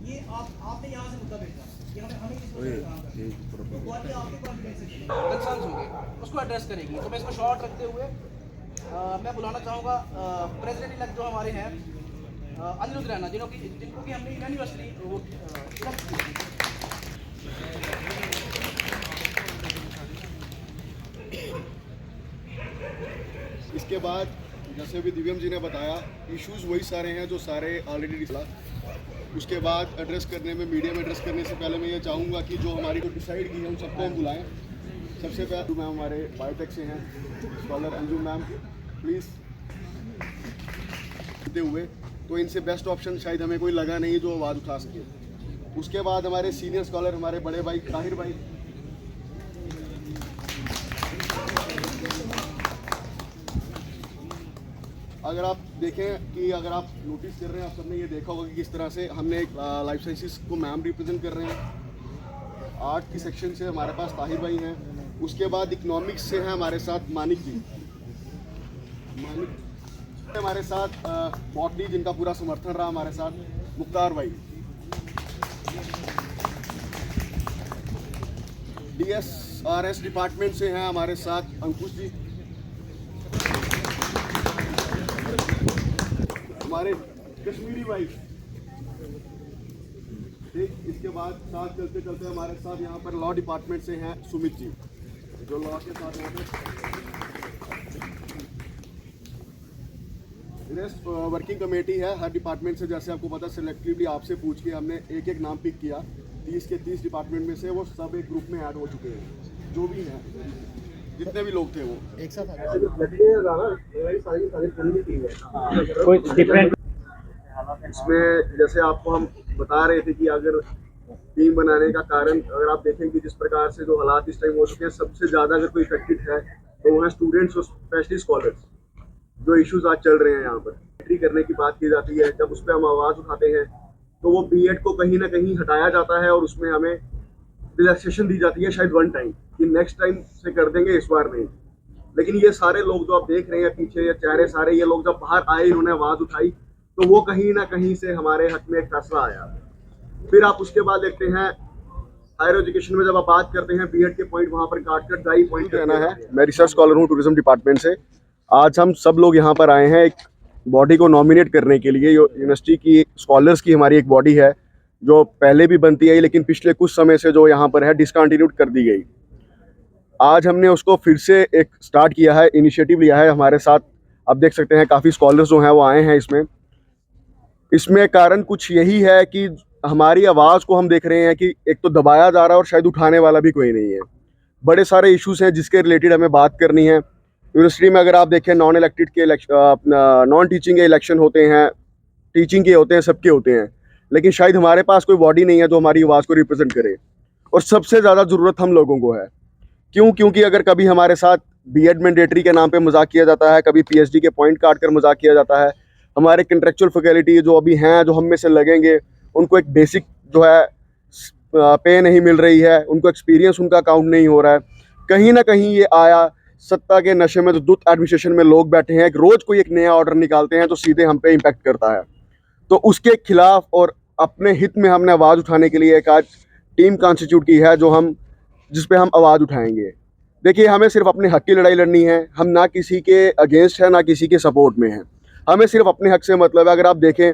ये आपने यहाँ से मुद्दा भेजा कि हमें किस वजह से काम करना है, तो क्वालिटी आपके कॉन्फिडेंस से कंसर्न्स होंगे उसको एड्रेस करेगी। तो मैं इसको शॉर्ट रखते हुए मैं बुलाना चाहूँगा प्रेसिडेंट इलेक्ट जो हमारे हैं अनिरुद्ध रैना, जिनको कि हमने यूनिवर्सिटी वो इसके बाद जैसे भी दिव्यम जी ने बताया, इश्यूज वही सारे हैं जो सारे ऑलरेडी निकला। उसके बाद एड्रेस करने में, मीडिया में एड्रेस करने से पहले मैं ये चाहूँगा कि जो हमारी को डिसाइड की है उन सबको हम बुलाएं। सबसे पहले मैम हमारे बायोटेक से हैं, स्कॉलर अंजुम मैम, प्लीज़ देते हुए तो इनसे बेस्ट ऑप्शन शायद हमें कोई लगा नहीं जो आवाज़ उठा सके। उसके बाद हमारे सीनियर स्कॉलर, हमारे बड़े भाई ताहिर भाई, अगर आप देखें कि अगर आप नोटिस कर रहे हैं, आप सबने ये देखा होगा कि किस तरह से हमने एक लाइफ साइंसेस को मैम रिप्रेजेंट कर रहे हैं। आर्ट की सेक्शन से हमारे पास ताहिर भाई हैं। उसके बाद इकोनॉमिक्स से हैं हमारे साथ मानिक जी, मानिक हमारे साथ बॉटनी जिनका पूरा समर्थन रहा हमारे साथ मुख्तार भाई। DSRS डिपार्टमेंट से हैं हमारे साथ अंकुश जी, हमारे कश्मीरी भाई। ठीक, इसके बाद साथ चलते चलते हमारे साथ यहाँ पर लॉ डिपार्टमेंट से हैं सुमित जी, जो लॉ के साथ यहाँ पर रेस्ट वर्किंग कमेटी है हर डिपार्टमेंट से। जैसे आपको पता, सिलेक्टिवली आपसे पूछ के हमने एक एक नाम पिक किया। 30 के 30 डिपार्टमेंट में से वो सब एक ग्रुप में ऐड हो चुके हैं, जो भी हैं, जितने भी लोग थे वो एक साथ कोई डिफरेंट। इसमें जैसे आपको हम बता रहे थे कि अगर टीम बनाने का कारण, अगर आप देखें कि जिस प्रकार से जो हालात इस टाइम हो चुके हैं, सबसे ज़्यादा अगर कोई इफेक्टेड है तो वो है स्टूडेंट्स और स्पेशली स्कॉलर्स। जो इश्यूज आज चल रहे हैं यहाँ पर, एंट्री करने की बात की जाती है, जब उस पर हम आवाज़ उठाते हैं तो वो बीएड को कहीं ना कहीं हटाया जाता है और उसमें हमें रिलैक्सेशन दी जाती है, शायद वन टाइम, कि नेक्स्ट टाइम से कर देंगे, इस बार नहीं। लेकिन ये सारे लोग जो आप देख रहे हैं पीछे, ये चेहरे सारे, ये लोग जब बाहर आए, इन्होंने आवाज़ उठाई, तो वो कहीं ना कहीं से हमारे हक में एक फैसला आया। फिर आप उसके बाद देखते हैं हायर एजुकेशन में जब आप बात करते हैं बीएड के पॉइंट, वहाँ पर काट कर ड्राई पॉइंट रहना है। मैं रिसर्च स्कॉलर हूँ टूरिज्म डिपार्टमेंट से। आज हम सब लोग यहाँ पर आए हैं एक बॉडी को नॉमिनेट करने के लिए। यूनिवर्सिटी की स्कॉलर्स की हमारी एक बॉडी है जो पहले भी बनती आई, लेकिन पिछले कुछ समय से जो यहाँ पर है डिसकंटिन्यूड कर दी गई। आज हमने उसको फिर से एक स्टार्ट किया है, इनिशिएटिव लिया है। हमारे साथ आप देख सकते हैं काफ़ी स्कॉलर्स जो हैं वो आए हैं इसमें कारण कुछ यही है कि हमारी आवाज़ को हम देख रहे हैं कि एक तो दबाया जा रहा है और शायद उठाने वाला भी कोई नहीं है। बड़े सारे इश्यूज हैं जिसके रिलेटेड हमें बात करनी है। यूनिवर्सिटी में अगर आप देखें, नॉन इलेक्टेड के नॉन टीचिंग के इलेक्शन होते हैं, टीचिंग के होते हैं, सबके होते हैं, लेकिन शायद हमारे पास कोई बॉडी नहीं है जो हमारी आवाज़ को रिप्रेजेंट करे। और सबसे ज़्यादा ज़रूरत हम लोगों को है। क्योंकि अगर कभी हमारे साथ बीएड मैंडेटरी के नाम पे मजाक किया जाता है, कभी पीएचडी के पॉइंट काट कर मजाक किया जाता है, हमारे कंट्रेक्चुअल फैकल्टी जो अभी हैं, जो हम में से लगेंगे, उनको एक बेसिक जो है पे नहीं मिल रही है, उनको एक्सपीरियंस उनका काउंट नहीं हो रहा है। कहीं ना कहीं ये आया सत्ता के नशे में, जो दूत एडमिनिस्ट्रेशन में लोग बैठे हैं, रोज़ कोई एक नया ऑर्डर निकालते हैं जो सीधे हम पे इम्पैक्ट करता है। तो उसके खिलाफ और अपने हित में हमने आवाज़ उठाने के लिए एक आज टीम कॉन्स्टिट्यूट की है, जिस पे हम आवाज़ उठाएंगे। देखिए, हमें सिर्फ अपने हक की लड़ाई लड़नी है। हम ना किसी के अगेंस्ट है, ना किसी के सपोर्ट में है। हमें सिर्फ अपने हक से मतलब है। अगर आप देखें,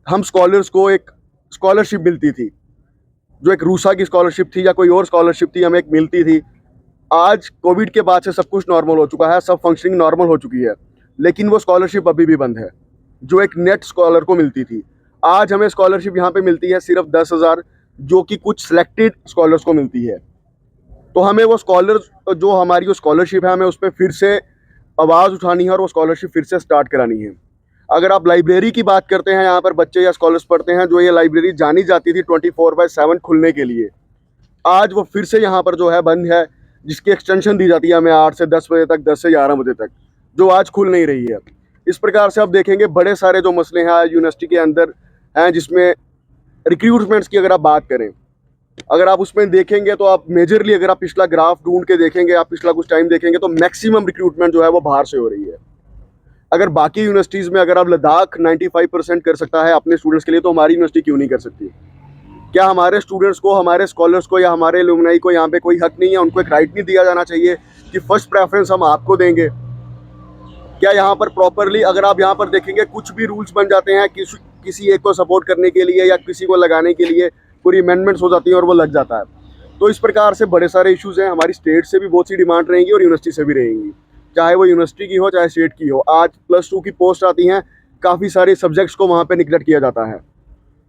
हम स्कॉलर्स को एक स्कॉलरशिप मिलती थी, जो एक रूसा की स्कॉलरशिप थी या कोई और स्कॉलरशिप थी, हमें एक मिलती थी। आज कोविड के बाद से सब कुछ नॉर्मल हो चुका है, सब फंक्शनिंग नॉर्मल हो चुकी है, लेकिन वो स्कॉलरशिप अभी भी बंद है जो एक नेट स्कॉलर को मिलती थी। आज हमें स्कॉलरशिप यहाँ पे मिलती है सिर्फ 10,000, जो कि कुछ सिलेक्टेड स्कॉलर्स को मिलती है। तो हमें वो स्कॉलर्स, जो हमारी वो स्कॉलरशिप है, हमें उस पर फिर से आवाज़ उठानी है और वो स्कॉलरशिप फिर से स्टार्ट करानी है। अगर आप लाइब्रेरी की बात करते हैं, यहाँ पर बच्चे या स्कॉलर्स पढ़ते हैं, जो ये लाइब्रेरी जानी जाती थी 24/7 खुलने के लिए, आज वो फिर से यहाँ पर जो है बंद है, जिसकी एक्सटेंशन दी जाती है हमें 8 से 10 बजे तक, 10 से 11 बजे तक, जो आज खुल नहीं रही है। इस प्रकार से आप देखेंगे बड़े सारे जो मसले हैं यूनिवर्सिटी के अंदर हैं, जिसमें रिक्रूटमेंट्स की अगर आप बात करें, अगर आप उसमें देखेंगे तो आप मेजरली, अगर आप पिछला ग्राफ ढूंढ के देखेंगे, आप पिछला कुछ टाइम देखेंगे, तो मैक्सिमम रिक्रूटमेंट जो है वो बाहर से हो रही है। अगर बाकी यूनिवर्सिटीज़ में अगर आप लद्दाख 95% कर सकता है अपने स्टूडेंट्स के लिए, तो हमारी यूनिवर्सिटी क्यों नहीं कर सकती? क्या हमारे स्टूडेंट्स को, हमारे स्कॉलर्स को या हमारे एलुमनाई को यहाँ पे कोई हक नहीं है? उनको एक राइट नहीं दिया जाना चाहिए कि फर्स्ट प्रेफरेंस हम आपको देंगे? क्या यहाँ पर प्रॉपरली, अगर आप यहाँ पर देखेंगे, कुछ भी रूल्स बन जाते हैं किसी एक को सपोर्ट करने के लिए या किसी को लगाने के लिए, पूरी अमेंडमेंट्स हो जाती हैं और वो लग जाता है। तो इस प्रकार से बड़े सारे इश्यूज़ हैं। हमारी स्टेट से भी बहुत सी डिमांड रहेंगी और यूनिवर्सिटी से भी रहेंगी, चाहे वो यूनिवर्सिटी की हो चाहे स्टेट की हो। आज +2 की पोस्ट आती हैं, काफ़ी सारे सब्जेक्ट्स को वहाँ पे निगलेक्ट किया जाता है,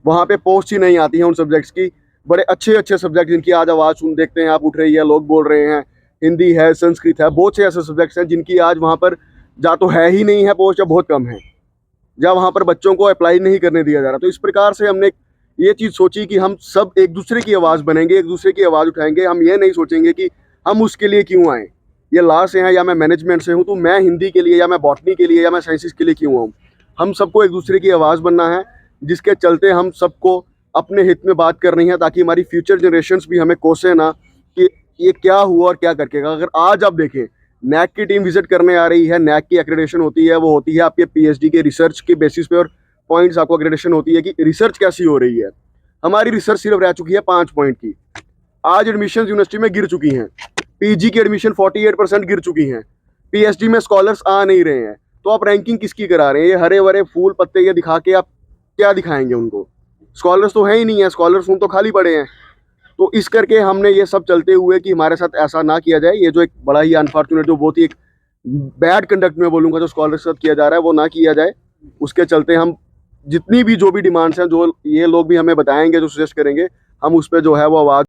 वहाँ पे पोस्ट ही नहीं आती है उन सब्जेक्ट्स की। बड़े अच्छे अच्छे सब्जेक्ट जिनकी आज आवाज़ सुन देखते हैं आप उठ रही है, लोग बोल रहे हैं, हिंदी है, संस्कृत है, बहुत से ऐसे सब्जेक्ट्स हैं जिनकी आज वहाँ पर या तो है ही नहीं है पोस्ट या बहुत कम है, या वहाँ पर बच्चों को अप्लाई नहीं करने दिया जा रहा। तो इस प्रकार से हमने ये चीज़ सोची कि हम सब एक दूसरे की आवाज़ बनेंगे, एक दूसरे की आवाज़ उठाएंगे। हम ये नहीं सोचेंगे कि हम उसके लिए क्यों आए, ये लॉ से हैं या मैं मैनेजमेंट से हूँ, तो मैं हिंदी के लिए या मैं बॉटनी के लिए या मैं साइंसिस के लिए क्यों आऊँ। हम सबको एक दूसरे की आवाज़ बनना है, जिसके चलते हम सबको अपने हित में बात करनी है, ताकि हमारी फ्यूचर जनरेशन्स भी हमें कोसे ना कि ये क्या हुआ और क्या करके। अगर आज आप देखें, नैक की टीम विजिट करने आ रही है, नैक की एक्रेडिटेशन होती है, वो होती है आपके पीएचडी के रिसर्च के बेसिस पे, और पॉइंट्स आपको एक्रेडिटेशन होती है कि रिसर्च कैसी हो रही है। हमारी रिसर्च सिर्फ रह चुकी है 5 पॉइंट की। आज एडमिशन यूनिवर्सिटी में गिर चुकी हैं, पीजी की एडमिशन 48% गिर चुकी हैं, पीएचडी में स्कॉलर्स आ नहीं रहे हैं। तो आप रैंकिंग किसकी करा रहे हैं? ये हरे भरे फूल पत्ते ये दिखा के आप क्या दिखाएंगे उनको? स्कॉलर्स तो है ही नहीं है, स्कॉलर्स तो खाली पड़े हैं। तो इस करके हमने ये सब चलते हुए कि हमारे साथ ऐसा ना किया जाए, ये जो एक बड़ा ही अनफॉर्चुनेट, जो बहुत ही एक बैड कंडक्ट में बोलूँगा, जो स्कॉलर्स के साथ किया जा रहा है, वो ना किया जाए। उसके चलते हम जितनी भी जो भी डिमांड्स हैं, जो ये लोग भी हमें बताएंगे, जो सजेस्ट करेंगे, हम उस पर जो है वो आवाज़